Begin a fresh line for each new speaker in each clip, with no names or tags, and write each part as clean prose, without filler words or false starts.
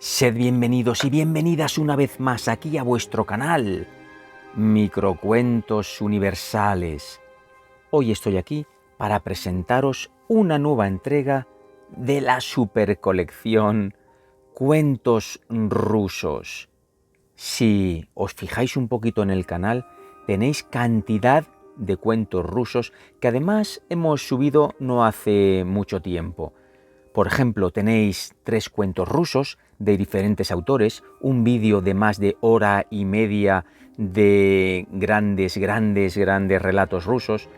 Sed bienvenidos y bienvenidas una vez más aquí a vuestro canal, Microcuentos Universales. Hoy estoy aquí para presentaros una nueva entrega de la supercolección Cuentos Rusos. Si os fijáis un poquito en el canal, tenéis cantidad de cuentos rusos que además hemos subido no hace mucho tiempo. Por ejemplo, tenéis 3 cuentos rusos de diferentes autores, un vídeo de más de hora y media de grandes relatos rusos.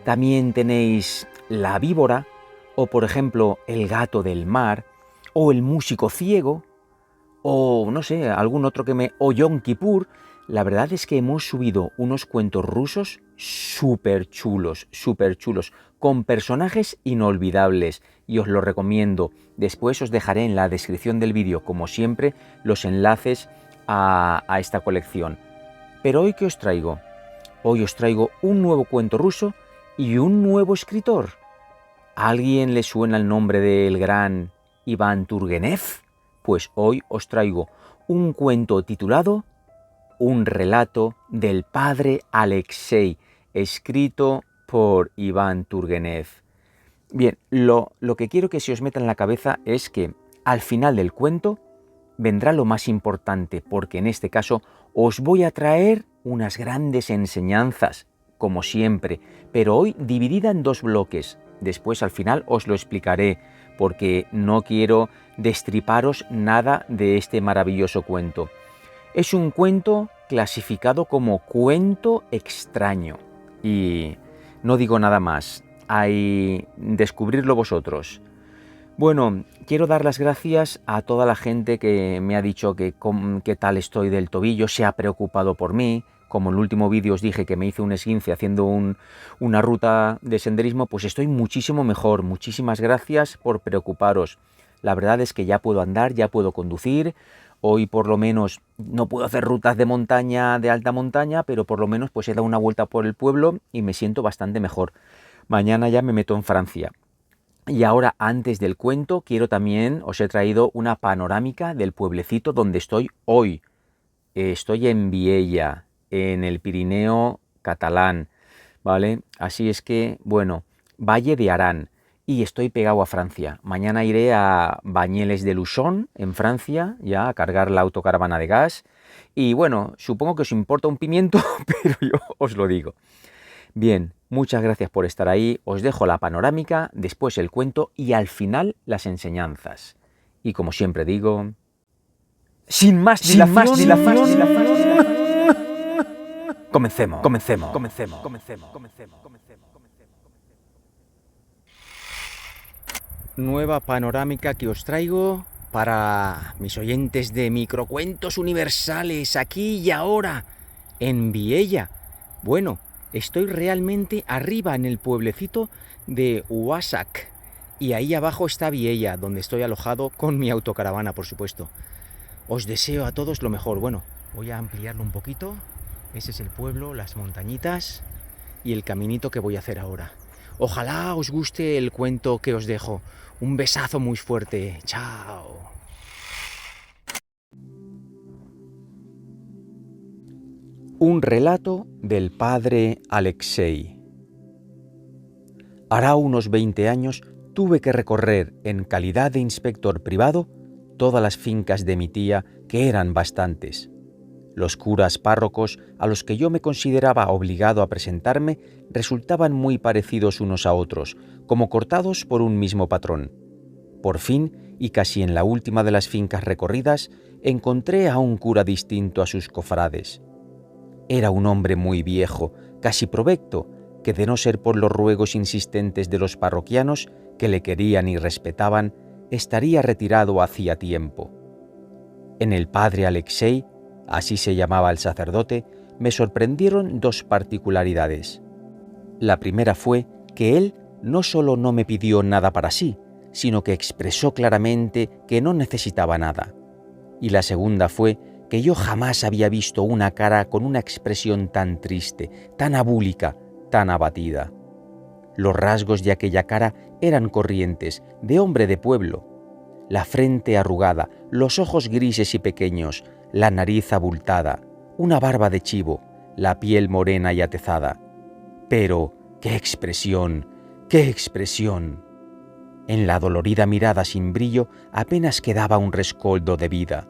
También tenéis La víbora, o por ejemplo, El gato del mar, o El músico ciego, o no sé, algún otro o Yom Kippur. La verdad es que hemos subido unos cuentos rusos súper chulos, con personajes inolvidables, y os lo recomiendo. Después os dejaré en la descripción del vídeo, como siempre, los enlaces a esta colección. Pero hoy, ¿qué os traigo? Hoy os traigo un nuevo cuento ruso y un nuevo escritor. ¿A alguien le suena el nombre del gran Iván Turgenev? Pues hoy os traigo un cuento titulado Un relato del padre Alexei, escrito por Iván Turgenev. Bien, lo que quiero que se os meta en la cabeza es que al final del cuento vendrá lo más importante, porque en este caso os voy a traer unas grandes enseñanzas, como siempre, pero hoy dividida en 2 bloques. Después al final os lo explicaré, porque no quiero destriparos nada de este maravilloso cuento. Es un cuento clasificado como cuento extraño. Y no digo nada más, hay descubrirlo vosotros. Bueno, quiero dar las gracias a toda la gente que me ha dicho que qué tal estoy del tobillo, se ha preocupado por mí. Como en el último vídeo os dije que me hice un esguince haciendo una ruta de senderismo, pues estoy muchísimo mejor. Muchísimas gracias por preocuparos. La verdad es que ya puedo andar, ya puedo conducir. Hoy por lo menos no puedo hacer rutas de montaña, de alta montaña, pero por lo menos pues he dado una vuelta por el pueblo y me siento bastante mejor. Mañana ya me meto en Francia. Y ahora, antes del cuento, os he traído una panorámica del pueblecito donde estoy hoy. Estoy en Viella, en el Pirineo catalán, ¿vale? Así es que, bueno, Valle de Arán, y estoy pegado a Francia. Mañana iré a Bañeles de Luçon, en Francia, ya a cargar la autocaravana de gas. Y bueno, supongo que os importa un pimiento, pero yo os lo digo. Bien, muchas gracias por estar ahí. Os dejo la panorámica, después el cuento y al final las enseñanzas. Y como siempre digo, sin más dilación, comencemos. Nueva panorámica que os traigo para mis oyentes de Microcuentos Universales, aquí y ahora, en Viella. Bueno, estoy realmente arriba en el pueblecito de Uasac, y ahí abajo está Viella, donde estoy alojado con mi autocaravana, por supuesto. Os deseo a todos lo mejor. Bueno, voy a ampliarlo un poquito. Ese es el pueblo, las montañitas y el caminito que voy a hacer ahora. Ojalá os guste el cuento que os dejo. Un besazo muy fuerte. Chao. Un relato del padre Alexei. Hará unos 20 años tuve que recorrer, en calidad de inspector privado, todas las fincas de mi tía, que eran bastantes. Los curas párrocos a los que yo me consideraba obligado a presentarme resultaban muy parecidos unos a otros, como cortados por un mismo patrón. Por fin, y casi en la última de las fincas recorridas, encontré a un cura distinto a sus cofrades. Era un hombre muy viejo, casi provecto, que de no ser por los ruegos insistentes de los parroquianos, que le querían y respetaban, estaría retirado hacía tiempo. En el padre Alexei, así se llamaba el sacerdote, me sorprendieron 2 particularidades. La primera fue que él no solo no me pidió nada para sí, sino que expresó claramente que no necesitaba nada. Y la segunda fue que yo jamás había visto una cara con una expresión tan triste, tan abúlica, tan abatida. Los rasgos de aquella cara eran corrientes, de hombre de pueblo. la frente arrugada, los ojos grises y pequeños, la nariz abultada, una barba de chivo, la piel morena y atezada. Pero, ¡qué expresión! ¡Qué expresión! En la dolorida mirada sin brillo apenas quedaba un rescoldo de vida.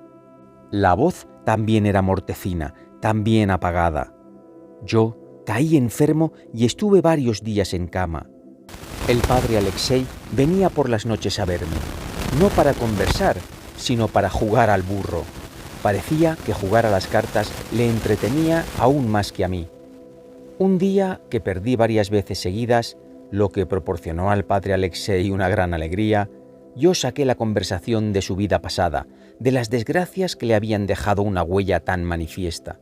La voz también era mortecina, también apagada. Yo caí enfermo y estuve varios días en cama. El padre Alexei venía por las noches a verme, no para conversar, sino para jugar al burro. Parecía que jugar a las cartas le entretenía aún más que a mí. Un día que perdí varias veces seguidas, lo que proporcionó al padre Alexei una gran alegría, yo saqué la conversación de su vida pasada, de las desgracias que le habían dejado una huella tan manifiesta.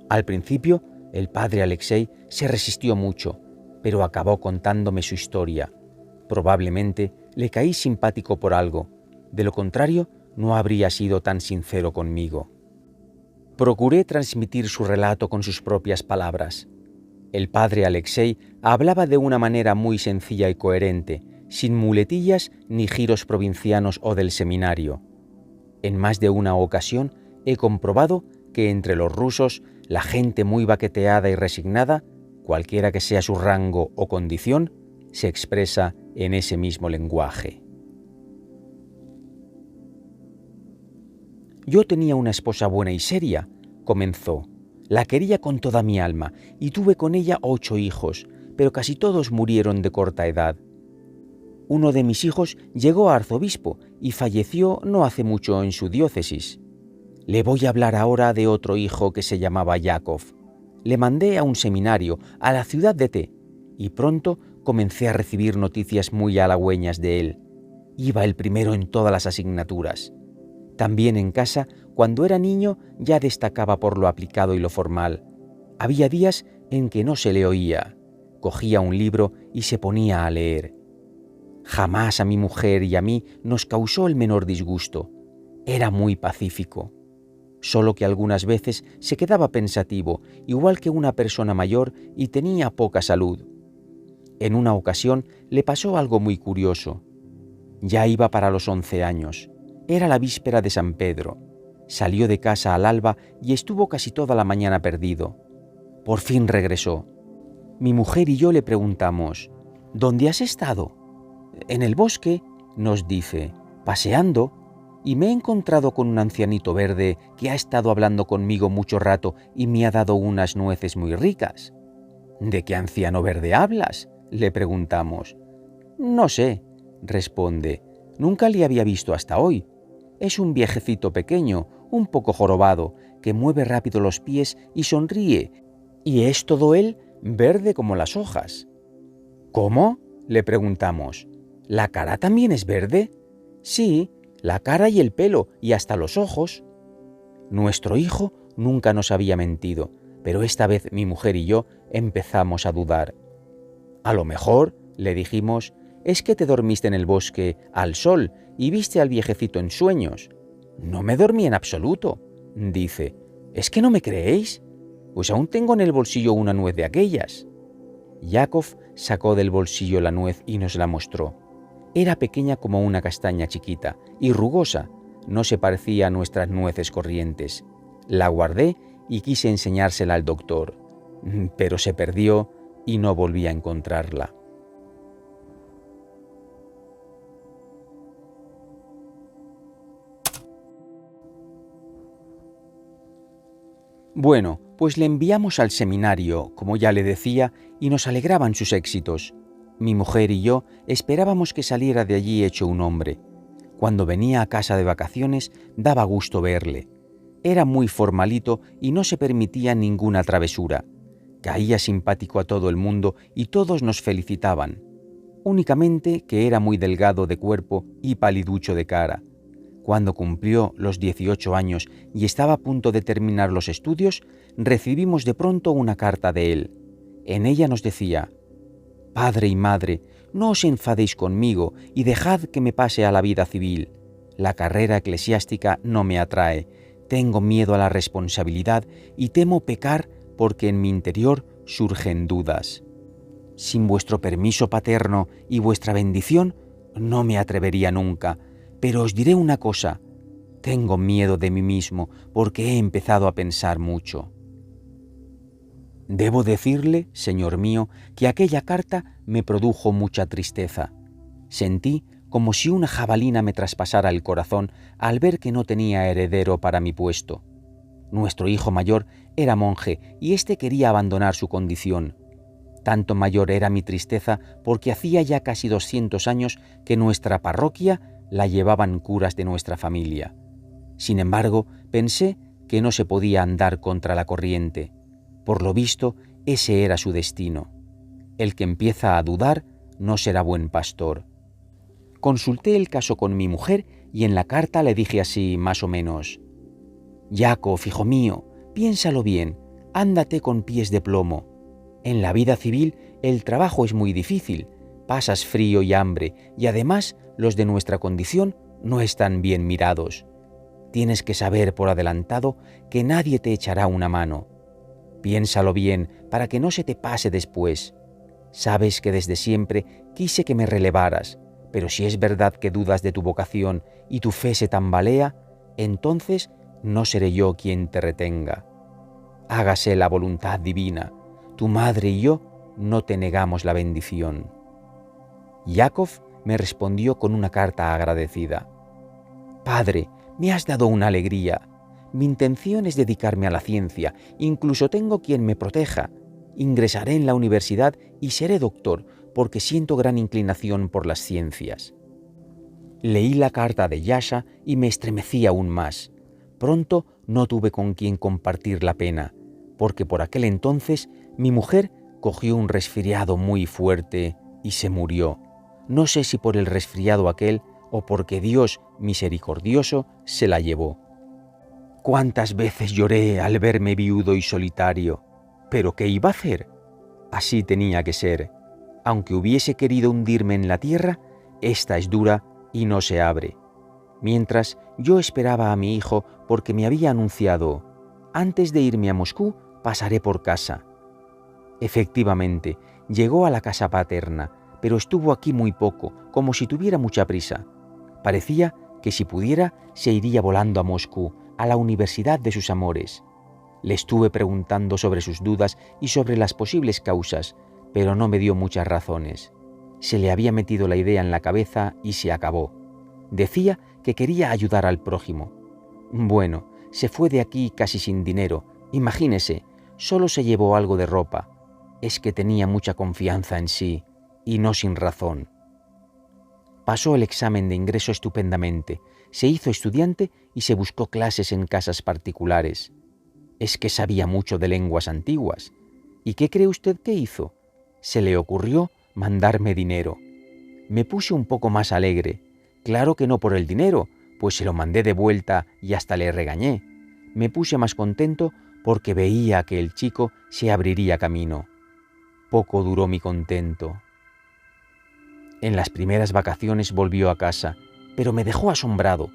Al principio, el padre Alexei se resistió mucho, pero acabó contándome su historia. Probablemente le caí simpático por algo, de lo contrario no habría sido tan sincero conmigo. Procuré transmitir su relato con sus propias palabras. El padre Alexei hablaba de una manera muy sencilla y coherente, sin muletillas ni giros provincianos o del seminario. En más de una ocasión he comprobado que entre los rusos, la gente muy baqueteada y resignada, cualquiera que sea su rango o condición, se expresa en ese mismo lenguaje. Yo tenía una esposa buena y seria, comenzó. La quería con toda mi alma y tuve con ella 8 hijos, pero casi todos murieron de corta edad. Uno de mis hijos llegó a arzobispo y falleció no hace mucho en su diócesis. Le voy a hablar ahora de otro hijo que se llamaba Yakov. Le mandé a un seminario, a la ciudad de T, y pronto comencé a recibir noticias muy halagüeñas de él. Iba el primero en todas las asignaturas. También en casa, cuando era niño, ya destacaba por lo aplicado y lo formal. Había días en que no se le oía. Cogía un libro y se ponía a leer. Jamás a mi mujer y a mí nos causó el menor disgusto. Era muy pacífico. Solo que algunas veces se quedaba pensativo, igual que una persona mayor, y tenía poca salud. En una ocasión le pasó algo muy curioso. Ya iba para los 11 años. Era la víspera de San Pedro. Salió de casa al alba y estuvo casi toda la mañana perdido. Por fin regresó. Mi mujer y yo le preguntamos: ¿dónde has estado? En el bosque, nos dice, paseando, y me he encontrado con un ancianito verde que ha estado hablando conmigo mucho rato y me ha dado unas nueces muy ricas. ¿De qué anciano verde hablas?, le preguntamos. No sé, responde, nunca le había visto hasta hoy. Es un viejecito pequeño, un poco jorobado, que mueve rápido los pies y sonríe, y es todo él verde como las hojas. ¿Cómo?, le preguntamos. ¿La cara también es verde? Sí, la cara y el pelo, y hasta los ojos. Nuestro hijo nunca nos había mentido, pero esta vez mi mujer y yo empezamos a dudar. A lo mejor, le dijimos, es que te dormiste en el bosque al sol y viste al viejecito en sueños. No me dormí en absoluto, dice. ¿Es que no me creéis? Pues aún tengo en el bolsillo una nuez de aquellas. Yakov sacó del bolsillo la nuez y nos la mostró. Era pequeña como una castaña chiquita y rugosa, no se parecía a nuestras nueces corrientes. La guardé y quise enseñársela al doctor, pero se perdió y no volví a encontrarla. Bueno, pues le enviamos al seminario, como ya le decía, y nos alegraban sus éxitos. Mi mujer y yo esperábamos que saliera de allí hecho un hombre. Cuando venía a casa de vacaciones, daba gusto verle. Era muy formalito y no se permitía ninguna travesura. Caía simpático a todo el mundo y todos nos felicitaban. Únicamente que era muy delgado de cuerpo y paliducho de cara. Cuando cumplió los 18 años y estaba a punto de terminar los estudios, recibimos de pronto una carta de él. En ella nos decía: «Padre y madre, no os enfadéis conmigo y dejad que me pase a la vida civil. La carrera eclesiástica no me atrae. Tengo miedo a la responsabilidad y temo pecar porque en mi interior surgen dudas. Sin vuestro permiso paterno y vuestra bendición, no me atrevería nunca, Pero os diré una cosa, tengo miedo de mí mismo porque he empezado a pensar mucho. Debo decirle, señor mío, que aquella carta me produjo mucha tristeza. Sentí como si una jabalina me traspasara el corazón al ver que no tenía heredero para mi puesto. Nuestro hijo mayor era monje y éste quería abandonar su condición. Tanto mayor era mi tristeza porque hacía ya casi 200 años que nuestra parroquia la llevaban curas de nuestra familia. Sin embargo, pensé que no se podía andar contra la corriente. Por lo visto, ese era su destino. El que empieza a dudar no será buen pastor. Consulté el caso con mi mujer y en la carta le dije así, más o menos: Jacob, hijo mío, piénsalo bien, ándate con pies de plomo. En la vida civil el trabajo es muy difícil, pasas frío y hambre, y además los de nuestra condición no están bien mirados. Tienes que saber por adelantado que nadie te echará una mano. Piénsalo bien para que no se te pase después. Sabes que desde siempre quise que me relevaras, pero si es verdad que dudas de tu vocación y tu fe se tambalea, entonces no seré yo quien te retenga. Hágase la voluntad divina. Tu madre y yo no te negamos la bendición. Jacob me respondió con una carta agradecida. Padre, me has dado una alegría. Mi intención es dedicarme a la ciencia, incluso tengo quien me proteja. Ingresaré en la universidad y seré doctor, porque siento gran inclinación por las ciencias. Leí la carta de Yasha y me estremecí aún más. Pronto no tuve con quien compartir la pena, porque por aquel entonces mi mujer cogió un resfriado muy fuerte y se murió. No sé si por el resfriado aquel o porque Dios misericordioso se la llevó. Cuántas veces lloré al verme viudo y solitario, pero ¿qué iba a hacer? Así tenía que ser. Aunque hubiese querido hundirme en la tierra, esta es dura y no se abre. Mientras yo esperaba a mi hijo porque me había anunciado: antes de irme a Moscú pasaré por casa. Efectivamente, llegó a la casa paterna, pero estuvo aquí muy poco, como si tuviera mucha prisa. Parecía que si pudiera se iría volando a Moscú, a la universidad de sus amores. Le estuve preguntando sobre sus dudas y sobre las posibles causas, pero no me dio muchas razones. Se le había metido la idea en la cabeza y se acabó. Decía que quería ayudar al prójimo. Bueno, se fue de aquí casi sin dinero. Imagínese, solo se llevó algo de ropa. Es que tenía mucha confianza en sí, y no sin razón. Pasó el examen de ingreso estupendamente, se hizo estudiante y se buscó clases en casas particulares. Es que sabía mucho de lenguas antiguas. ¿Y qué cree usted que hizo? Se le ocurrió mandarme dinero. Me puse un poco más alegre. Claro que no por el dinero, pues se lo mandé de vuelta y hasta le regañé. Me puse más contento porque veía que el chico se abriría camino. Poco duró mi contento. En las primeras vacaciones volvió a casa, pero me dejó asombrado.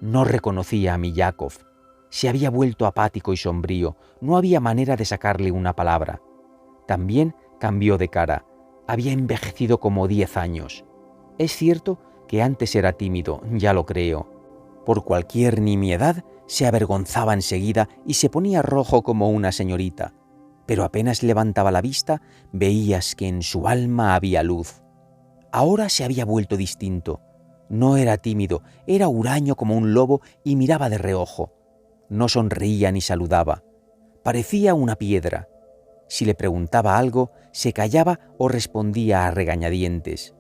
No reconocía a mi Jacob. Se había vuelto apático y sombrío, no había manera de sacarle una palabra. También cambió de cara, había envejecido como 10 años. Es cierto que antes era tímido, ya lo creo. Por cualquier nimiedad se avergonzaba enseguida y se ponía rojo como una señorita. Pero apenas levantaba la vista, veías que en su alma había luz. Ahora se había vuelto distinto. No era tímido, era huraño como un lobo y miraba de reojo. No sonreía ni saludaba. Parecía una piedra. Si le preguntaba algo, se callaba o respondía a regañadientes.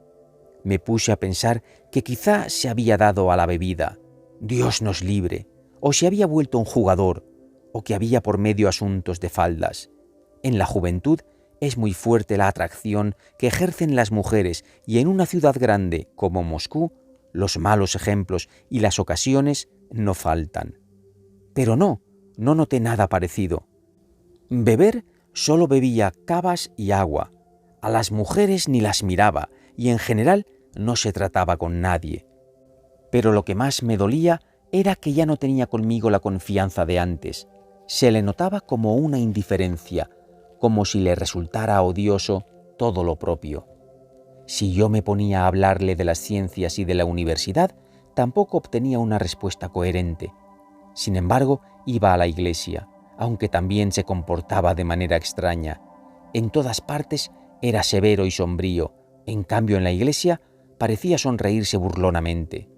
Me puse a pensar que quizá se había dado a la bebida. Dios nos libre. O se había vuelto un jugador, o que había por medio asuntos de faldas. En la juventud es muy fuerte la atracción que ejercen las mujeres y en una ciudad grande como Moscú, los malos ejemplos y las ocasiones no faltan. Pero no noté nada parecido. Beber solo bebía cavas y agua. A las mujeres ni las miraba y en general no se trataba con nadie. Pero lo que más me dolía era que ya no tenía conmigo la confianza de antes. Se le notaba como una indiferencia, como si le resultara odioso todo lo propio. Si yo me ponía a hablarle de las ciencias y de la universidad, tampoco obtenía una respuesta coherente. Sin embargo, iba a la iglesia, aunque también se comportaba de manera extraña. En todas partes era severo y sombrío, en cambio en la iglesia parecía sonreírse burlonamente.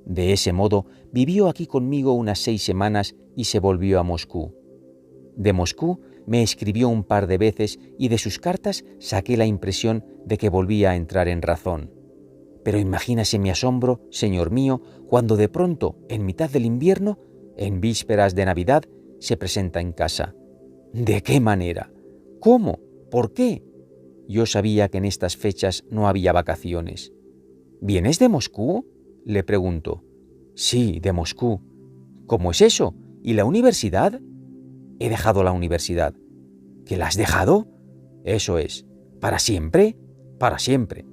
De ese modo vivió aquí conmigo unas 6 semanas y se volvió a Moscú. De Moscú me escribió un par de veces y de sus cartas saqué la impresión de que volvía a entrar en razón. Pero imagínase mi asombro, señor mío, cuando de pronto, en mitad del invierno, en vísperas de Navidad, se presenta en casa. ¿De qué manera? ¿Cómo? ¿Por qué? Yo sabía que en estas fechas no había vacaciones. ¿Vienes de Moscú?, le pregunto. Sí, de Moscú. ¿Cómo es eso? ¿Y la universidad? He dejado la universidad. ¿Que la has dejado? Eso es. ¿Para siempre? Para siempre.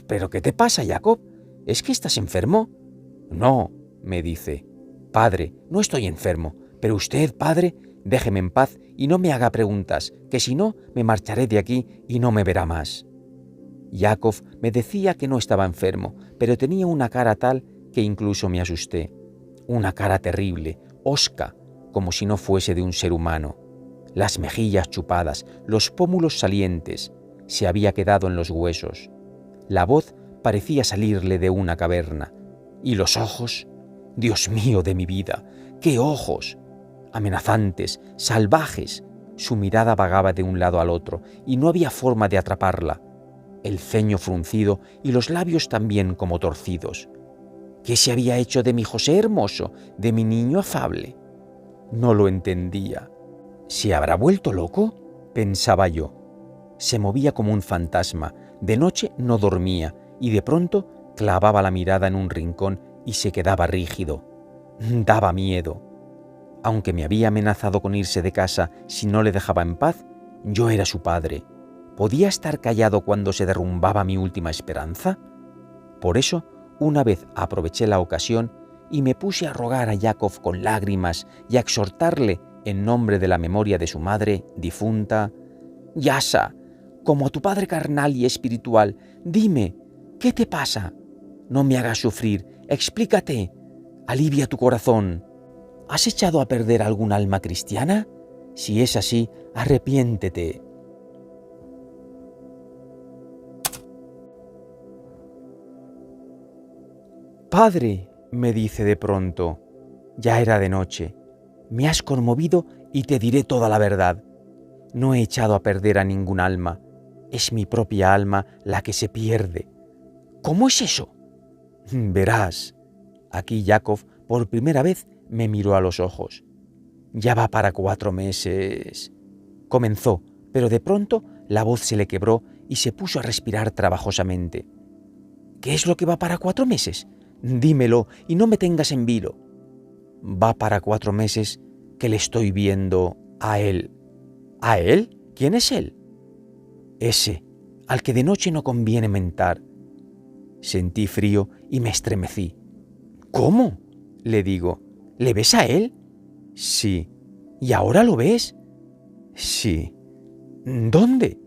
¿Pero qué te pasa, Jacob? ¿Es que estás enfermo? No, me dice. Padre, no estoy enfermo, pero usted, padre, déjeme en paz y no me haga preguntas, que si no me marcharé de aquí y no me verá más. Jacob me decía que no estaba enfermo, pero tenía una cara tal que incluso me asusté. Una cara terrible, hosca, como si no fuese de un ser humano. Las mejillas chupadas, los pómulos salientes, se había quedado en los huesos. La voz parecía salirle de una caverna. Y los ojos, Dios mío de mi vida, ¡qué ojos! Amenazantes, salvajes. Su mirada vagaba de un lado al otro y no había forma de atraparla. El ceño fruncido y los labios también como torcidos. ¿Qué se había hecho de mi José hermoso, de mi niño afable? No lo entendía. ¿Se habrá vuelto loco?, pensaba yo. Se movía como un fantasma, de noche no dormía y de pronto clavaba la mirada en un rincón y se quedaba rígido. Daba miedo. Aunque me había amenazado con irse de casa si no le dejaba en paz, yo era su padre. ¿Podía estar callado cuando se derrumbaba mi última esperanza? Por eso, una vez aproveché la ocasión y me puse a rogar a Jacob con lágrimas y a exhortarle en nombre de la memoria de su madre difunta: «Yasa, como a tu padre carnal y espiritual, dime, ¿qué te pasa? No me hagas sufrir, explícate, alivia tu corazón. ¿Has echado a perder algún alma cristiana? Si es así, arrepiéntete». «Padre», me dice de pronto, ya era de noche, «me has conmovido y te diré toda la verdad. No he echado a perder a ningún alma, es mi propia alma la que se pierde». «¿Cómo es eso?» «Verás». Aquí Jacob por primera vez me miró a los ojos. «Ya va para 4 meses». Comenzó, pero de pronto la voz se le quebró y se puso a respirar trabajosamente. «¿Qué es lo que va para 4 meses? Dímelo y no me tengas en vilo». «Va para 4 meses que le estoy viendo a él». ¿A él? ¿Quién es él? Ese, al que de noche no conviene mentar. Sentí frío y me estremecí. ¿Cómo?, le digo. ¿Le ves a él? Sí. ¿Y ahora lo ves? Sí. ¿Dónde?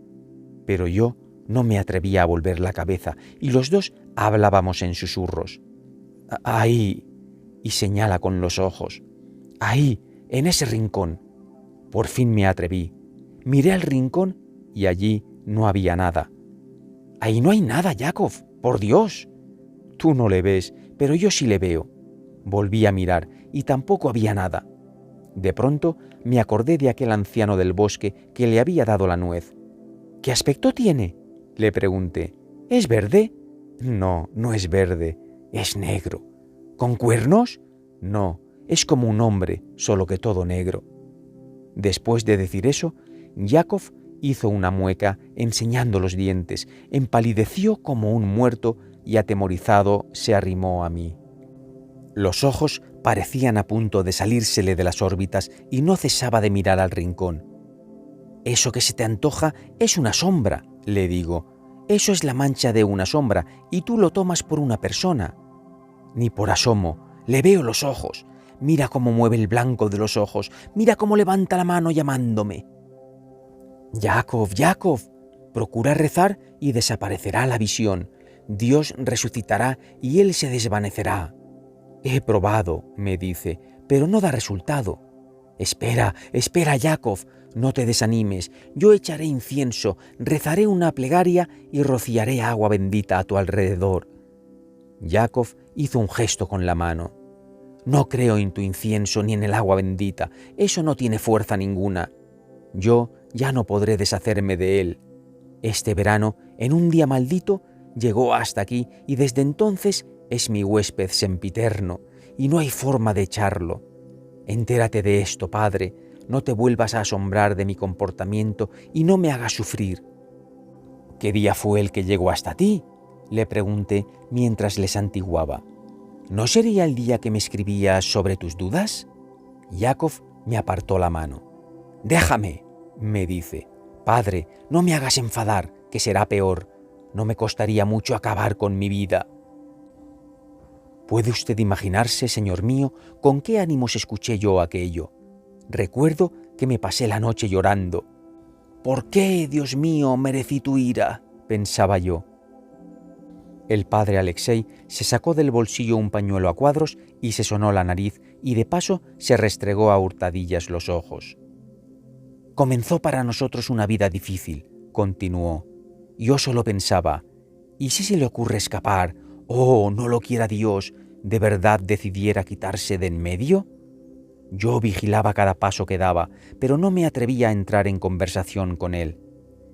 Pero yo no me atrevía a volver la cabeza y los dos hablábamos en susurros. Ahí, y señala con los ojos. Ahí, en ese rincón. Por fin me atreví. Miré al rincón y allí no había nada. Ahí no hay nada, Jacob, por Dios. Tú no le ves, pero yo sí le veo. Volví a mirar y tampoco había nada. De pronto me acordé de aquel anciano del bosque que le había dado la nuez. ¿Qué aspecto tiene?, le pregunté. ¿Es verde? No, no es verde, es negro. ¿Con cuernos? No, es como un hombre, solo que todo negro. Después de decir eso, Jacob hizo una mueca enseñando los dientes, empalideció como un muerto y atemorizado se arrimó a mí. Los ojos parecían a punto de salírsele de las órbitas y no cesaba de mirar al rincón. «Eso que se te antoja es una sombra», le digo. «Eso es la mancha de una sombra y tú lo tomas por una persona». Ni por asomo, le veo los ojos. Mira cómo mueve el blanco de los ojos, mira cómo levanta la mano llamándome. «Jacob, Jacob, procura rezar y desaparecerá la visión. Dios resucitará y él se desvanecerá». He probado, me dice, pero no da resultado. Espera, espera, Yakov, no te desanimes. Yo echaré incienso, rezaré una plegaria y rociaré agua bendita a tu alrededor. Yakov hizo un gesto con la mano. No creo en tu incienso ni en el agua bendita. Eso no tiene fuerza ninguna. Yo ya no podré deshacerme de él. Este verano, en un día maldito, llegó hasta aquí y desde entonces es mi huésped sempiterno y no hay forma de echarlo. Entérate de esto, padre, no te vuelvas a asombrar de mi comportamiento y no me hagas sufrir. ¿Qué día fue el que llegó hasta ti?, le pregunté mientras le santiguaba. ¿No sería el día que me escribías sobre tus dudas? Yakov me apartó la mano. Déjame, me dice. Padre, no me hagas enfadar, que será peor. No me costaría mucho acabar con mi vida. ¿Puede usted imaginarse, señor mío, con qué ánimos escuché yo aquello? Recuerdo que me pasé la noche llorando. ¿Por qué, Dios mío, merecí tu ira?, pensaba yo. El padre Alexei se sacó del bolsillo un pañuelo a cuadros y se sonó la nariz y de paso se restregó a hurtadillas los ojos. Comenzó para nosotros una vida difícil, continuó. Yo solo pensaba, ¿y si se le ocurre escapar? Oh, no lo quiera Dios, ¿de verdad decidiera quitarse de en medio? Yo vigilaba cada paso que daba, pero no me atrevía a entrar en conversación con él.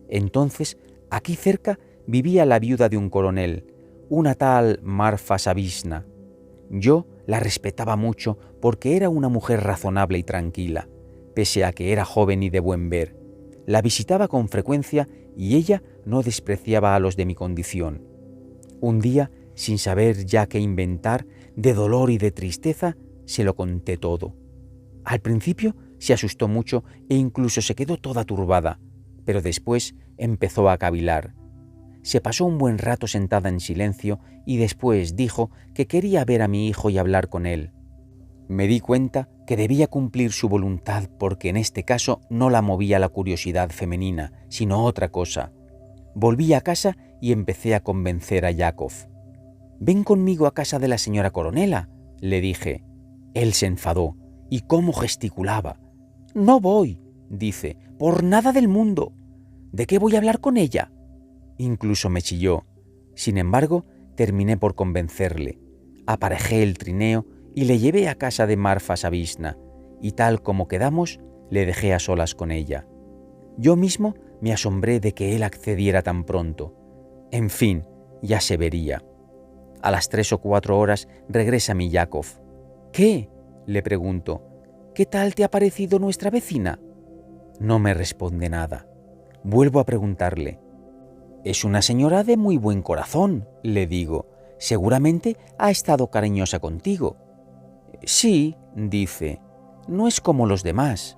Entonces, aquí cerca vivía la viuda de un coronel, una tal Marfa Savishna. Yo la respetaba mucho porque era una mujer razonable y tranquila, pese a que era joven y de buen ver. La visitaba con frecuencia y ella no despreciaba a los de mi condición. Un día, sin saber ya qué inventar, de dolor y de tristeza, se lo conté todo. Al principio se asustó mucho e incluso se quedó toda turbada, pero después empezó a cavilar. Se pasó un buen rato sentada en silencio y después dijo que quería ver a mi hijo y hablar con él. Me di cuenta que debía cumplir su voluntad porque en este caso no la movía la curiosidad femenina, sino otra cosa. Volví a casa y empecé a convencer a Yakov. «Ven conmigo a casa de la señora coronela», le dije. Él se enfadó. ¿Y cómo gesticulaba? «No voy», dice, «por nada del mundo. ¿De qué voy a hablar con ella?» Incluso me chilló. Sin embargo, terminé por convencerle. Aparejé el trineo y le llevé a casa de Marfa Savishna, y tal como quedamos, le dejé a solas con ella. Yo mismo me asombré de que él accediera tan pronto. En fin, ya se vería. A las 3 o 4 horas regresa mi Yakov. «¿Qué?», le pregunto. «¿Qué tal te ha parecido nuestra vecina?» No me responde nada. Vuelvo a preguntarle. «Es una señora de muy buen corazón», le digo. «Seguramente ha estado cariñosa contigo». «Sí», dice, «no es como los demás».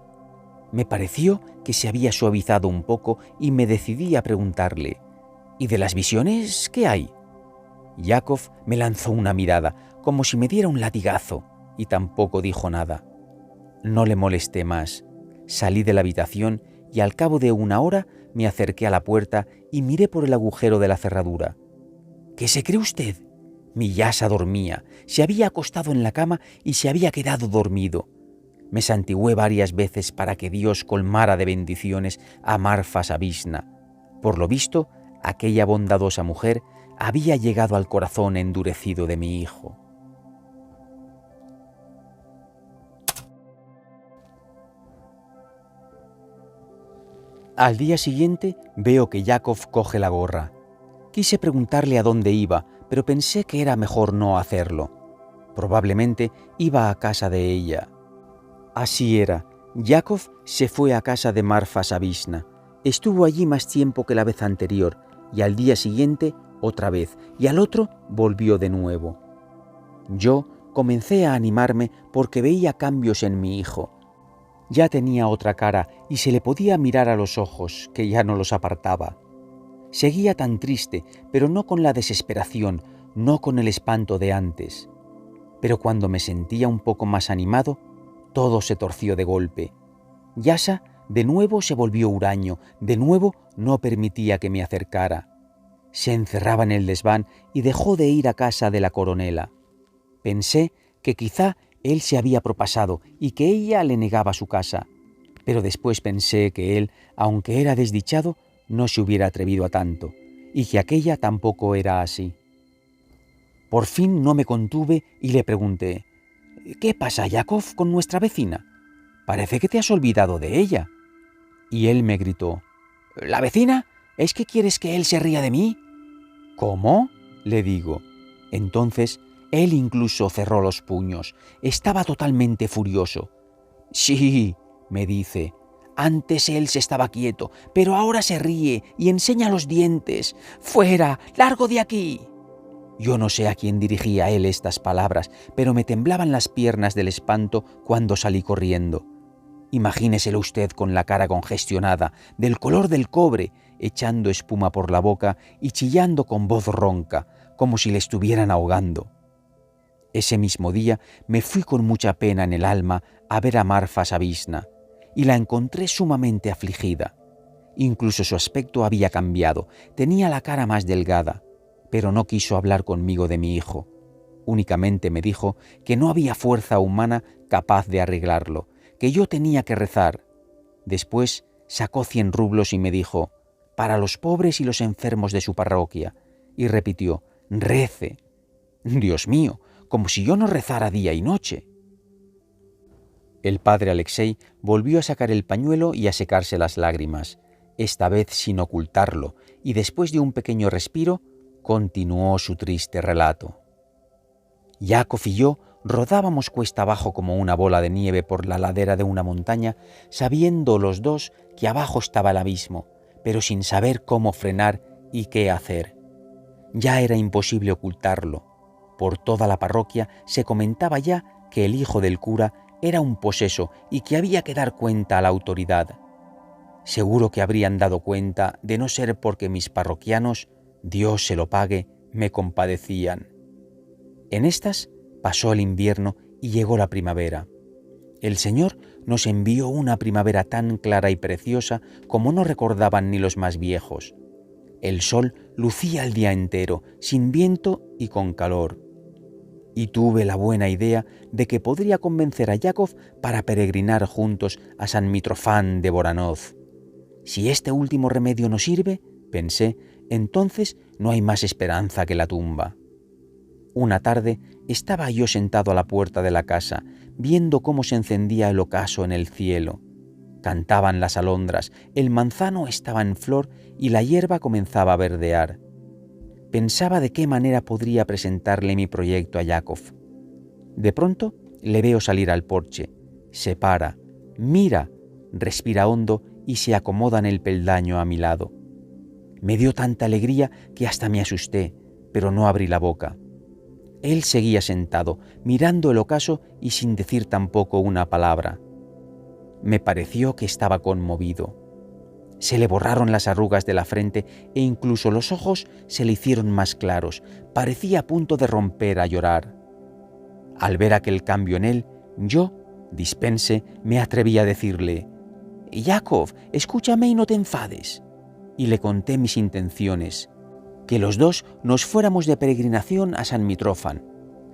Me pareció que se había suavizado un poco y me decidí a preguntarle, «¿Y de las visiones qué hay?» Yakov me lanzó una mirada, como si me diera un latigazo, y tampoco dijo nada. No le molesté más. Salí de la habitación y al cabo de 1 hora me acerqué a la puerta y miré por el agujero de la cerradura. ¿Qué se cree usted? Mi Yasa dormía, se había acostado en la cama y se había quedado dormido. Me santigué varias veces para que Dios colmara de bendiciones a Marfa Savishna. Por lo visto, aquella bondadosa mujer había llegado al corazón endurecido de mi hijo. Al día siguiente veo que Yakov coge la gorra. Quise preguntarle a dónde iba, pero pensé que era mejor no hacerlo. Probablemente iba a casa de ella. Así era. Yakov se fue a casa de Marfa Savishna. Estuvo allí más tiempo que la vez anterior, y al día siguiente otra vez, y al otro volvió de nuevo. Yo comencé a animarme porque veía cambios en mi hijo. Ya tenía otra cara y se le podía mirar a los ojos, que ya no los apartaba. Seguía tan triste, pero no con la desesperación, no con el espanto de antes. Pero cuando me sentía un poco más animado, todo se torció de golpe. Yasa de nuevo se volvió huraño, de nuevo no permitía que me acercara. Se encerraba en el desván y dejó de ir a casa de la coronela. Pensé que quizá él se había propasado y que ella le negaba su casa. Pero después pensé que él, aunque era desdichado, no se hubiera atrevido a tanto, y que aquella tampoco era así. Por fin no me contuve y le pregunté: «¿Qué pasa, Yakov, con nuestra vecina? Parece que te has olvidado de ella». Y él me gritó: «¿La vecina? ¿Es que quieres que él se ría de mí?». «¿Cómo?», le digo. Entonces él incluso cerró los puños. Estaba totalmente furioso. «Sí», me dice, «antes él se estaba quieto, pero ahora se ríe y enseña los dientes. ¡Fuera! ¡Largo de aquí!». Yo no sé a quién dirigía él estas palabras, pero me temblaban las piernas del espanto cuando salí corriendo. Imagíneselo usted con la cara congestionada, del color del cobre, echando espuma por la boca y chillando con voz ronca, como si le estuvieran ahogando. Ese mismo día me fui con mucha pena en el alma a ver a Marfa Savisna, y la encontré sumamente afligida. Incluso su aspecto había cambiado, tenía la cara más delgada, pero no quiso hablar conmigo de mi hijo. Únicamente me dijo que no había fuerza humana capaz de arreglarlo, que yo tenía que rezar. Después sacó 100 rublos y me dijo: «Para los pobres y los enfermos de su parroquia», y repitió: «Rece». Dios mío, como si yo no rezara día y noche. El padre Alexei volvió a sacar el pañuelo y a secarse las lágrimas, esta vez sin ocultarlo, y después de un pequeño respiro, continuó su triste relato. Yakov y yo rodábamos cuesta abajo como una bola de nieve por la ladera de una montaña, sabiendo los dos que abajo estaba el abismo, pero sin saber cómo frenar y qué hacer. Ya era imposible ocultarlo. Por toda la parroquia se comentaba ya que el hijo del cura era un poseso y que había que dar cuenta a la autoridad. Seguro que habrían dado cuenta, de no ser porque mis parroquianos, Dios se lo pague, me compadecían. En estas pasó el invierno y llegó la primavera. El Señor nos envió una primavera tan clara y preciosa como no recordaban ni los más viejos. El sol lucía el día entero, sin viento y con calor. Y tuve la buena idea de que podría convencer a Yakov para peregrinar juntos a San Mitrofán de Boranov. Si este último remedio no sirve, pensé, entonces no hay más esperanza que la tumba. Una tarde estaba yo sentado a la puerta de la casa, viendo cómo se encendía el ocaso en el cielo. Cantaban las alondras, el manzano estaba en flor y la hierba comenzaba a verdear. Pensaba de qué manera podría presentarle mi proyecto a Yakov. De pronto le veo salir al porche, se para, mira, respira hondo y se acomoda en el peldaño a mi lado. Me dio tanta alegría que hasta me asusté, pero no abrí la boca. Él seguía sentado, mirando el ocaso y sin decir tampoco una palabra. Me pareció que estaba conmovido. Se le borraron las arrugas de la frente e incluso los ojos se le hicieron más claros. Parecía a punto de romper a llorar. Al ver aquel cambio en él, yo, dispense, me atreví a decirle: «Yakov, escúchame y no te enfades». Y le conté mis intenciones, que los dos nos fuéramos de peregrinación a San Mitrofán.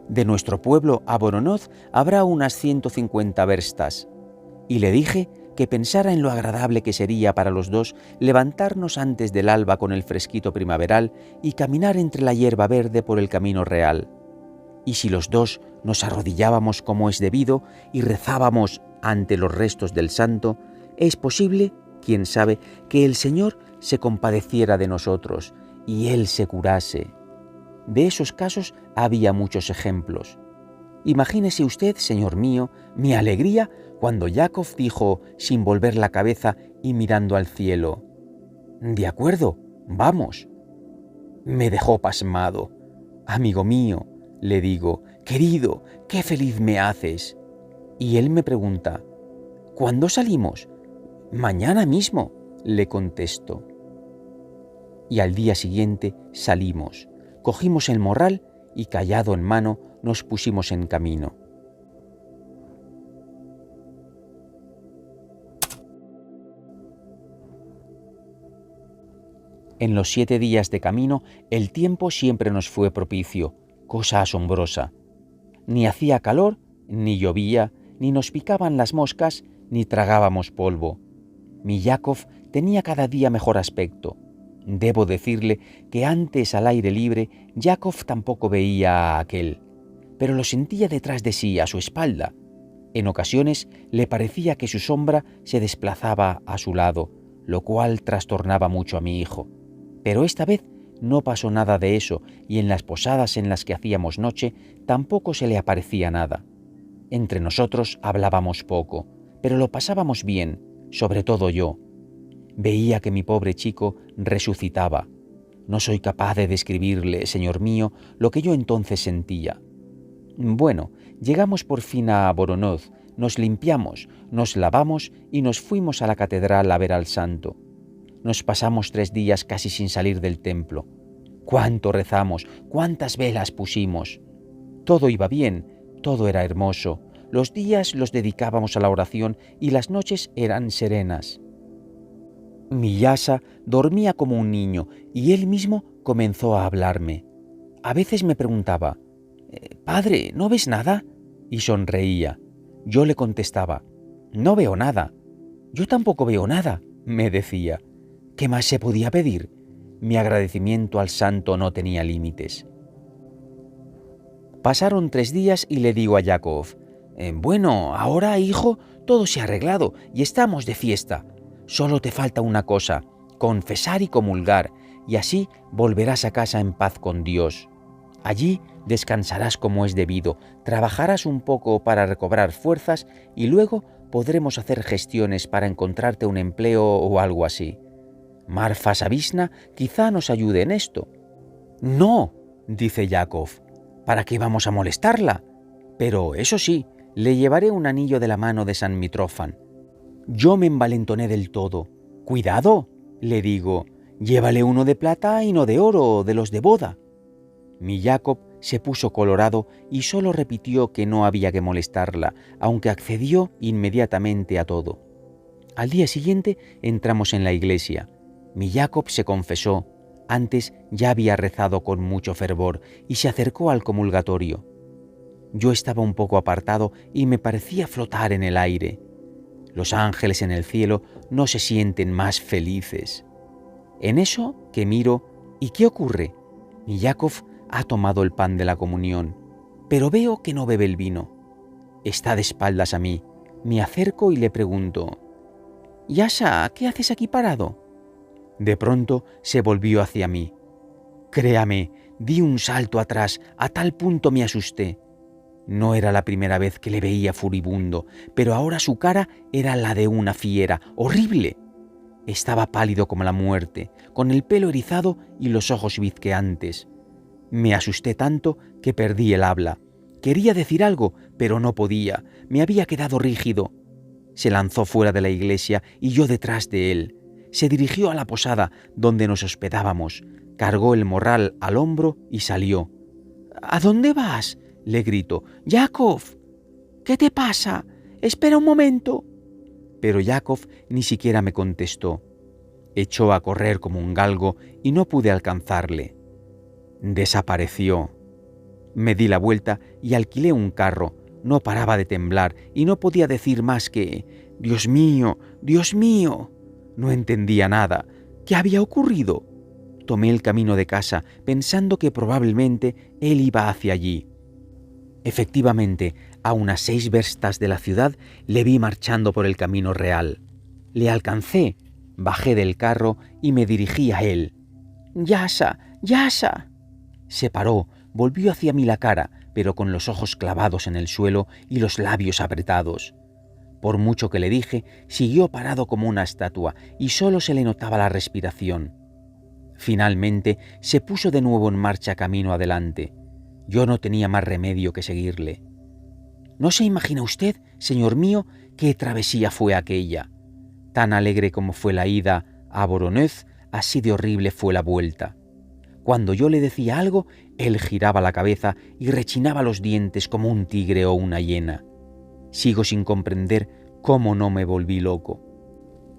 De nuestro pueblo a Voronov habrá unas 150 verstas. Y le dije que pensara en lo agradable que sería para los dos levantarnos antes del alba con el fresquito primaveral y caminar entre la hierba verde por el camino real. Y si los dos nos arrodillábamos como es debido y rezábamos ante los restos del santo, es posible, quién sabe, que el Señor se compadeciera de nosotros y Él se curase. De esos casos había muchos ejemplos. Imagínese usted, señor mío, mi alegría cuando Yakov dijo, sin volver la cabeza y mirando al cielo: «De acuerdo, vamos». Me dejó pasmado. «Amigo mío», le digo, «querido, qué feliz me haces». Y él me pregunta: «¿Cuándo salimos?». «Mañana mismo», le contesto. Y al día siguiente salimos, cogimos el morral y, cayado en mano, nos pusimos en camino. En los 7 días de camino, el tiempo siempre nos fue propicio, cosa asombrosa. Ni hacía calor, ni llovía, ni nos picaban las moscas, ni tragábamos polvo. Mi Yakov tenía cada día mejor aspecto. Debo decirle que antes al aire libre Yakov tampoco veía a aquel, pero lo sentía detrás de sí, a su espalda. En ocasiones le parecía que su sombra se desplazaba a su lado, lo cual trastornaba mucho a mi hijo. Pero esta vez no pasó nada de eso, y en las posadas en las que hacíamos noche tampoco se le aparecía nada. Entre nosotros hablábamos poco, pero lo pasábamos bien, sobre todo yo. Veía que mi pobre chico resucitaba. No soy capaz de describirle, señor mío, lo que yo entonces sentía. Bueno, llegamos por fin a Voronozh, nos limpiamos, nos lavamos y nos fuimos a la catedral a ver al santo. Nos pasamos 3 días casi sin salir del templo. Cuánto rezamos, cuántas velas pusimos. Todo iba bien, todo era hermoso. Los días los dedicábamos a la oración y las noches eran serenas. Mi Yasa dormía como un niño y él mismo comenzó a hablarme. A veces me preguntaba: «Padre, ¿no ves nada?», y sonreía. Yo le contestaba: «No veo nada». «Yo tampoco veo nada», me decía. ¿Qué más se podía pedir? Mi agradecimiento al santo no tenía límites. Pasaron 3 días y le digo a Yakov: «Bueno, ahora, hijo, todo se ha arreglado y estamos de fiesta. Solo te falta una cosa, confesar y comulgar, y así volverás a casa en paz con Dios. Allí descansarás como es debido, trabajarás un poco para recobrar fuerzas y luego podremos hacer gestiones para encontrarte un empleo o algo así. Marfa Savisna quizá nos ayude en esto». «No», dice Yakov, «¿para qué vamos a molestarla? Pero eso sí, le llevaré un anillo de la mano de San Mitrofan». Yo me envalentoné del todo. «Cuidado», le digo, «llévale uno de plata y no de oro, de los de boda». Mi Jacob se puso colorado y solo repitió que no había que molestarla, aunque accedió inmediatamente a todo. Al día siguiente entramos en la iglesia. Mi Jacob se confesó. Antes ya había rezado con mucho fervor y se acercó al comulgatorio. Yo estaba un poco apartado y me parecía flotar en el aire. Los ángeles en el cielo no se sienten más felices. En eso que miro, ¿y qué ocurre? Mi Yakov ha tomado el pan de la comunión, pero veo que no bebe el vino. Está de espaldas a mí. Me acerco y le pregunto: «Yasa, ¿qué haces aquí parado?». De pronto se volvió hacia mí. Créame, di un salto atrás, a tal punto me asusté. No era la primera vez que le veía furibundo, pero ahora su cara era la de una fiera, horrible. Estaba pálido como la muerte, con el pelo erizado y los ojos bizqueantes. Me asusté tanto que perdí el habla. Quería decir algo, pero no podía. Me había quedado rígido. Se lanzó fuera de la iglesia y yo detrás de él. Se dirigió a la posada donde nos hospedábamos, cargó el morral al hombro y salió. «¿A dónde vas?», le grito. «Yakov, ¿qué te pasa? Espera un momento». Pero Yakov ni siquiera me contestó. Echó a correr como un galgo y no pude alcanzarle. Desapareció. Me di la vuelta y alquilé un carro. No paraba de temblar y no podía decir más que: «Dios mío, Dios mío». No entendía nada. ¿Qué había ocurrido? Tomé el camino de casa pensando que probablemente él iba hacia allí. Efectivamente, a unas 6 verstas de la ciudad le vi marchando por el camino real. Le alcancé, bajé del carro y me dirigí a él. «Yasa, Yasa». Se paró, volvió hacia mí la cara, pero con los ojos clavados en el suelo y los labios apretados. Por mucho que le dije, siguió parado como una estatua y solo se le notaba la respiración. Finalmente se puso de nuevo en marcha camino adelante. Yo no tenía más remedio que seguirle. No se imagina usted, señor mío, qué travesía fue aquella. Tan alegre como fue la ida a Voronezh, así de horrible fue la vuelta. Cuando yo le decía algo, él giraba la cabeza y rechinaba los dientes como un tigre o una hiena. Sigo sin comprender cómo no me volví loco.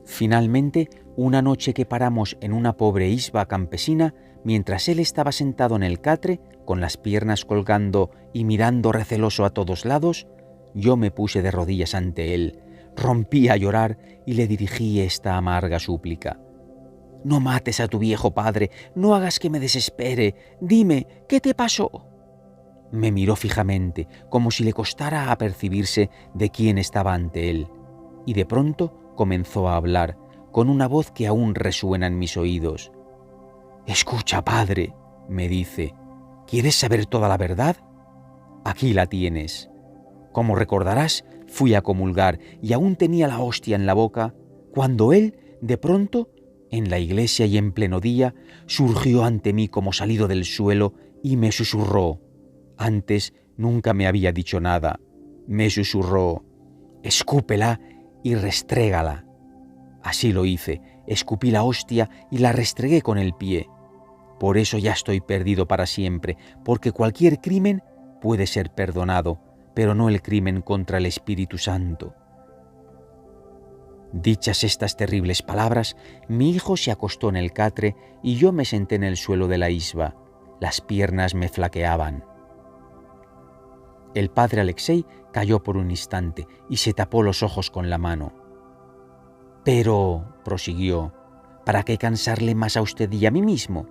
Finalmente, una noche que paramos en una pobre isba campesina, mientras él estaba sentado en el catre, con las piernas colgando y mirando receloso a todos lados, yo me puse de rodillas ante él, rompí a llorar y le dirigí esta amarga súplica. «No mates a tu viejo padre, no hagas que me desespere, dime, ¿qué te pasó?» Me miró fijamente, como si le costara apercibirse de quién estaba ante él, y de pronto comenzó a hablar, con una voz que aún resuena en mis oídos. «Escucha, padre», me dice, «¿quieres saber toda la verdad? Aquí la tienes. Como recordarás, fui a comulgar y aún tenía la hostia en la boca, cuando él, de pronto, en la iglesia y en pleno día, surgió ante mí como salido del suelo y me susurró. Antes nunca me había dicho nada. Me susurró, «Escúpela y restrégala». Así lo hice, escupí la hostia y la restregué con el pie. Por eso ya estoy perdido para siempre, porque cualquier crimen puede ser perdonado, pero no el crimen contra el Espíritu Santo. Dichas estas terribles palabras, mi hijo se acostó en el catre y yo me senté en el suelo de la isba. Las piernas me flaqueaban. El padre Alexei cayó por un instante y se tapó los ojos con la mano. «Pero», prosiguió, «¿para qué cansarle más a usted y a mí mismo?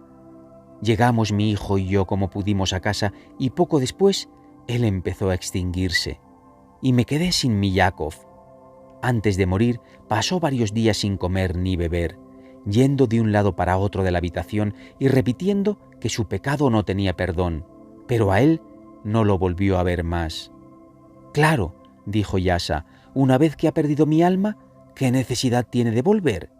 Llegamos mi hijo y yo como pudimos a casa y poco después él empezó a extinguirse. Y me quedé sin mi Yakov. Antes de morir pasó varios días sin comer ni beber, yendo de un lado para otro de la habitación y repitiendo que su pecado no tenía perdón, pero a él no lo volvió a ver más. «Claro», dijo Yasa, «una vez que ha perdido mi alma, ¿qué necesidad tiene de volver?»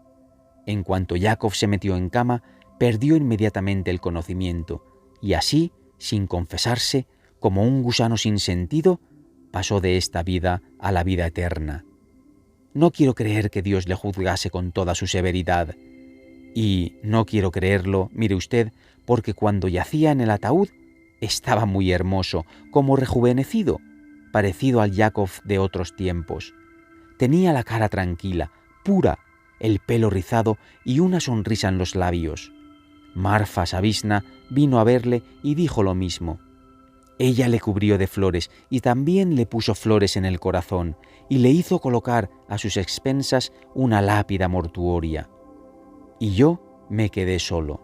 En cuanto Yakov se metió en cama, perdió inmediatamente el conocimiento, y así, sin confesarse, como un gusano sin sentido, pasó de esta vida a la vida eterna. No quiero creer que Dios le juzgase con toda su severidad. Y no quiero creerlo, mire usted, porque cuando yacía en el ataúd estaba muy hermoso, como rejuvenecido, parecido al Yakov de otros tiempos. Tenía la cara tranquila, pura, el pelo rizado y una sonrisa en los labios. Marfa Savisna vino a verle y dijo lo mismo. Ella le cubrió de flores y también le puso flores en el corazón y le hizo colocar a sus expensas una lápida mortuoria. Y yo me quedé solo.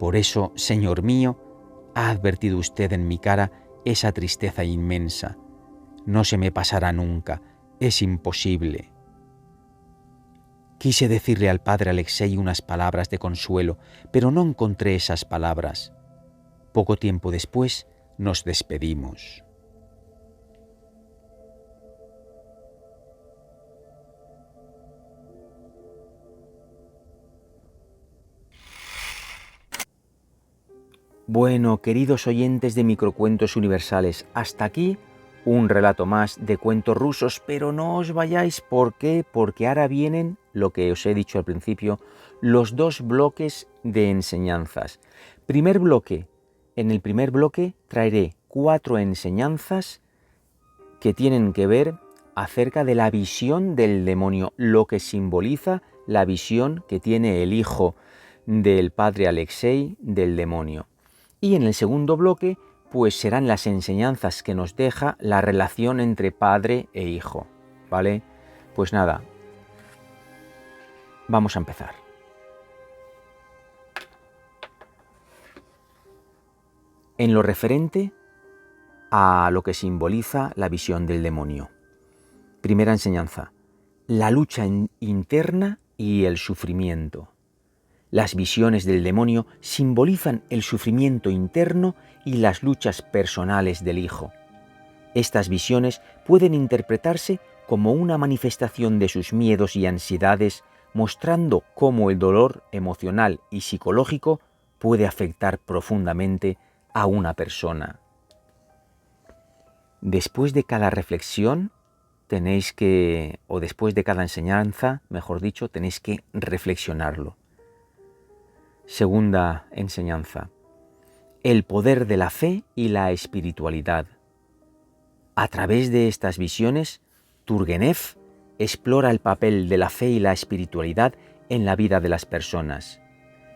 Por eso, Señor mío, ha advertido usted en mi cara esa tristeza inmensa. No se me pasará nunca, es imposible. Quise decirle al padre Alexei unas palabras de consuelo, pero no encontré esas palabras. Poco tiempo después nos despedimos. Bueno, queridos oyentes de Microcuentos Universales, hasta aquí un relato más de cuentos rusos, pero no os vayáis. ¿Por qué? Porque ahora vienen, lo que os he dicho al principio, los dos bloques de enseñanzas. Primer bloque. En el primer bloque traeré 4 enseñanzas que tienen que ver acerca de la visión del demonio, lo que simboliza la visión que tiene el hijo del padre Alexei del demonio. Y en el segundo bloque, pues serán las enseñanzas que nos deja la relación entre padre e hijo, ¿vale? Pues nada, vamos a empezar. En lo referente a lo que simboliza la visión del demonio. Primera enseñanza, la lucha interna y el sufrimiento. Las visiones del demonio simbolizan el sufrimiento interno y las luchas personales del hijo. Estas visiones pueden interpretarse como una manifestación de sus miedos y ansiedades, mostrando cómo el dolor emocional y psicológico puede afectar profundamente a una persona. Después de cada reflexión después de cada enseñanza, mejor dicho, tenéis que reflexionarlo. Segunda enseñanza, el poder de la fe y la espiritualidad. A través de estas visiones, Turgenev explora el papel de la fe y la espiritualidad en la vida de las personas.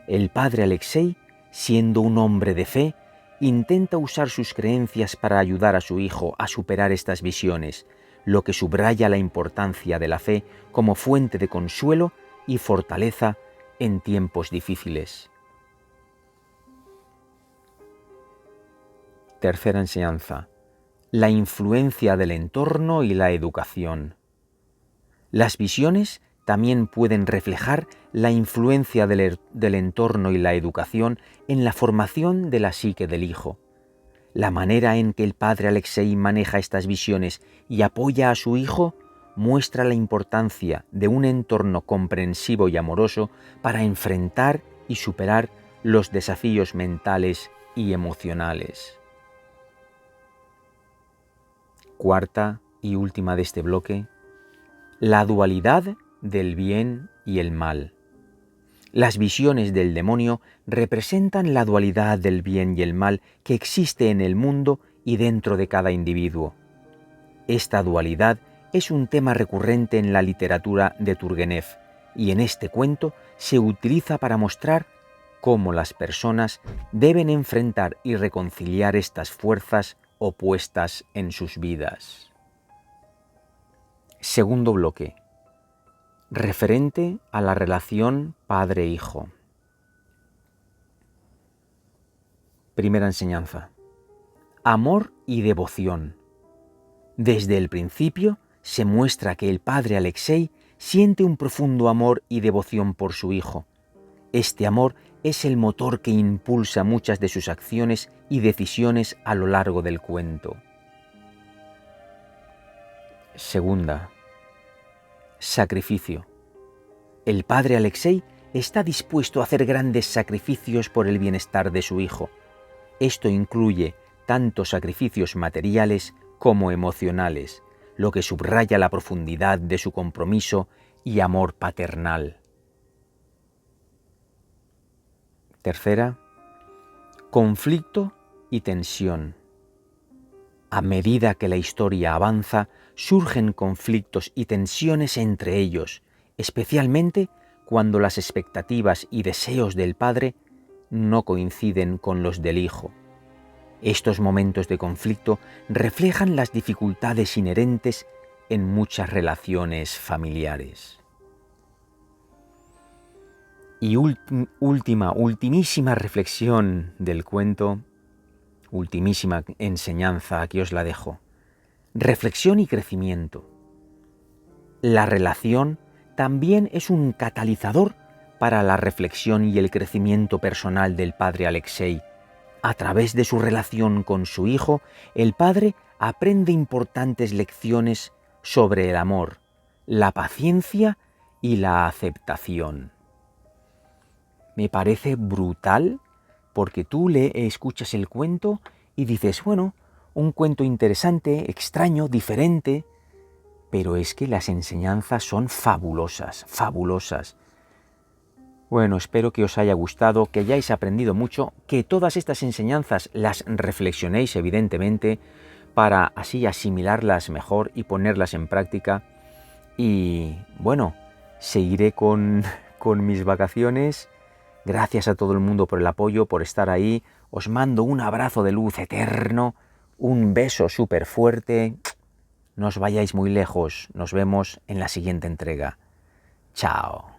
El padre Alexei siendo un hombre de fe, intenta usar sus creencias para ayudar a su hijo a superar estas visiones, lo que subraya la importancia de la fe como fuente de consuelo y fortaleza en tiempos difíciles. Tercera enseñanza: la influencia del entorno y la educación. Las visiones también pueden reflejar la influencia del entorno y la educación en la formación de la psique del hijo. La manera en que el padre Alexei maneja estas visiones y apoya a su hijo muestra la importancia de un entorno comprensivo y amoroso para enfrentar y superar los desafíos mentales y emocionales. Cuarta y última de este bloque: la dualidad del bien y el mal. Las visiones del demonio representan la dualidad del bien y el mal que existe en el mundo y dentro de cada individuo. Esta dualidad es un tema recurrente en la literatura de Turgenev, y en este cuento se utiliza para mostrar cómo las personas deben enfrentar y reconciliar estas fuerzas opuestas en sus vidas. Segundo bloque: referente a la relación padre-hijo. Primera enseñanza: amor y devoción. Desde el principio se muestra que el padre Alexei siente un profundo amor y devoción por su hijo. Este amor es el motor que impulsa muchas de sus acciones y decisiones a lo largo del cuento. Segunda: sacrificio. El padre Alexei está dispuesto a hacer grandes sacrificios por el bienestar de su hijo. Esto incluye tanto sacrificios materiales como emocionales, lo que subraya la profundidad de su compromiso y amor paternal. Tercera: conflicto y tensión. A medida que la historia avanza, surgen conflictos y tensiones entre ellos, especialmente cuando las expectativas y deseos del padre no coinciden con los del hijo. Estos momentos de conflicto reflejan las dificultades inherentes en muchas relaciones familiares. Y ultimísima reflexión del cuento, ultimísima enseñanza, aquí os la dejo. Reflexión y crecimiento. La relación también es un catalizador para la reflexión y el crecimiento personal del padre Alexei. A través de su relación con su hijo, el padre aprende importantes lecciones sobre el amor, la paciencia y la aceptación. Me parece brutal porque tú escuchas el cuento y dices, bueno, un cuento interesante, extraño, diferente, pero es que las enseñanzas son fabulosas, fabulosas. Bueno, espero que os haya gustado, que hayáis aprendido mucho, que todas estas enseñanzas las reflexionéis evidentemente para así asimilarlas mejor y ponerlas en práctica. Y bueno, seguiré con mis vacaciones. Gracias a todo el mundo por el apoyo, por estar ahí. Os mando un abrazo de luz eterno, un beso súper fuerte. No os vayáis muy lejos. Nos vemos en la siguiente entrega. Chao.